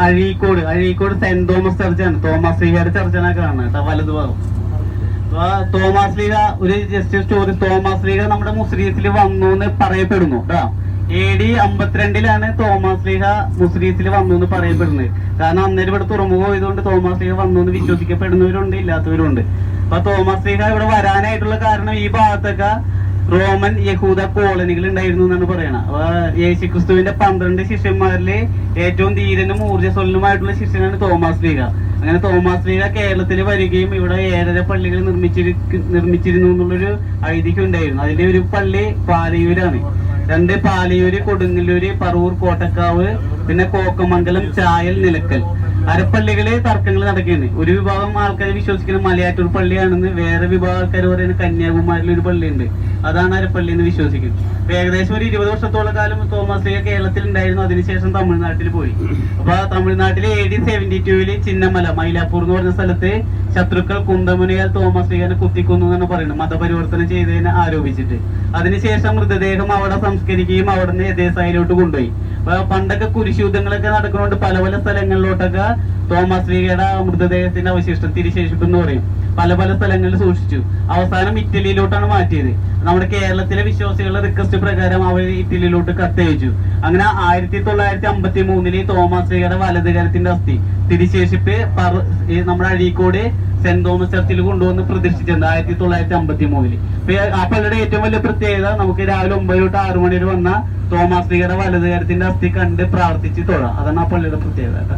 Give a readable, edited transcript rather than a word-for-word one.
അഴീക്കോട് സെന്റ് തോമസ് ചർച്ചാണ്. തോമസ് ലീഗയുടെ ചർച്ചാണ് കാണുന്നത് കേട്ടോ, വലതുഭാഗം. അപ്പൊ തോമസ് ലീഗ ഒരു ജസ്റ്റ് സ്റ്റോറി, തോമസ് ലീഗ നമ്മുടെ മുസ്ലിംസിൽ വന്നു എന്ന് പറയപ്പെടുന്നു കേട്ടോ. AD 52 തോമസ് ലീഗ മുസ്ലിംസിൽ വന്നു എന്ന് പറയപ്പെടുന്നത്. കാരണം അന്നേരം ഇവിടെ തുറമുഖം ആയതുകൊണ്ട് തോമസ് ലീഗ വന്നു എന്ന് വിശ്വസിക്കപ്പെടുന്നവരുണ്ട്, ഇല്ലാത്തവരുണ്ട്. അപ്പൊ തോമസ് ലീഗ ഇവിടെ വരാനായിട്ടുള്ള കാരണം ഈ ഭാഗത്തൊക്കെ റോമൻ യഹൂദ കോളനികൾ ഉണ്ടായിരുന്നു എന്നാണ് പറയണത്. അപ്പൊ യേശു ക്രിസ്തുവിന്റെ 12 ശിഷ്യന്മാരില് ഏറ്റവും ധീരനും ഊർജ്ജസ്വലനുമായിട്ടുള്ള ശിഷ്യനാണ് തോമസ് ലീഗ. അങ്ങനെ തോമസ് ലീഗ കേരളത്തിൽ വരികയും ഇവിടെ 7 പള്ളികൾ നിർമ്മിച്ചിരുന്നു എന്നുള്ളൊരു ഐതിഹ്യം ഉണ്ടായിരുന്നു. അതിന്റെ ഒരു പള്ളി പാലയൂരാണ്. 2 പാലയൂര്, കൊടുങ്ങല്ലൂര്, പറവൂർ, കോട്ടക്കാവ്, പിന്നെ കോക്കമംഗലം, ചായൽ, നിലക്കൽ. അരപ്പള്ളികള് തർക്കങ്ങൾ നടക്കുകയാണ്. ഒരു വിഭാഗം ആൾക്കാർ വിശ്വസിക്കുന്നത് മലയാറ്റൂർ പള്ളിയാണെന്ന്, വേറെ വിഭാഗം ആൾക്കാർ പറയുന്നത് കന്യാകുമാരിയിൽ ഒരു പള്ളിയുണ്ട്, അതാണ് അരപ്പള്ളി എന്ന് വിശ്വസിക്കുന്നത്. അപ്പൊ ഏകദേശം ഒരു 20 വർഷത്തോളം കാലം തോമസ് ലീഗ കേരളത്തിൽ ഉണ്ടായിരുന്നു. അതിനുശേഷം തമിഴ്നാട്ടിൽ പോയി. അപ്പൊ തമിഴ്നാട്ടിലെ AD 72 ചിന്നമല, മൈലാപ്പൂർ എന്ന് പറഞ്ഞ സ്ഥലത്ത് ശത്രുക്കൾ കുന്തമുനയാൽ തോമസ് ലീഗനെ കുത്തിക്കൊന്നു എന്നാണ് പറയുന്നത്, മതപരിവർത്തനം ചെയ്തതിനെ ആരോപിച്ചിട്ട്. അതിനുശേഷം മൃതദേഹം അവിടെ സംസ്കരിക്കുകയും അവിടെ നിന്ന് എദേസായിലോട്ട് കൊണ്ടുപോയി. അപ്പൊ പണ്ടൊക്കെ കുരിശുദ്ധങ്ങളൊക്കെ നടക്കുന്നതുകൊണ്ട് പല പല സ്ഥലങ്ങളിലോട്ടൊക്കെ തോമസ് ലീഗയുടെ മൃതദേഹത്തിന്റെ അവശിഷ്ടം, തിരിശേഷിപ്പ് എന്ന് പറയും, പല പല സ്ഥലങ്ങളിൽ സൂക്ഷിച്ചു. അവസാനം ഇറ്റലിയിലോട്ടാണ് മാറ്റിയത്. നമ്മുടെ കേരളത്തിലെ വിശ്വാസികളുടെ റിക്വസ്റ്റ് പ്രകാരം അവർ ഇറ്റലിയിലോട്ട് കത്തയച്ചു. അങ്ങനെ 1953 തോമസ് ലീഗയുടെ വലതുകരത്തിന്റെ അസ്ഥി തിരിശേഷിപ്പ് നമ്മുടെ അഴീക്കോട് സെന്റ് തോമസ് ചർച്ചിൽ കൊണ്ടുവന്ന് പ്രതിഷ്ഠിച്ചിട്ടുണ്ട് 1953. ആ പള്ളിയുടെ ഏറ്റവും വലിയ പ്രത്യേകത, നമുക്ക് രാവിലെ 9 തൊട്ട് 6 മണി വരെ വന്ന തോമസ് ലീഗയുടെ വലതുകരത്തിന്റെ അസ്ഥി കണ്ട് പ്രാർത്ഥിച്ച് തൊഴാം. അതാണ് ആ പള്ളിയുടെ പ്രത്യേകത.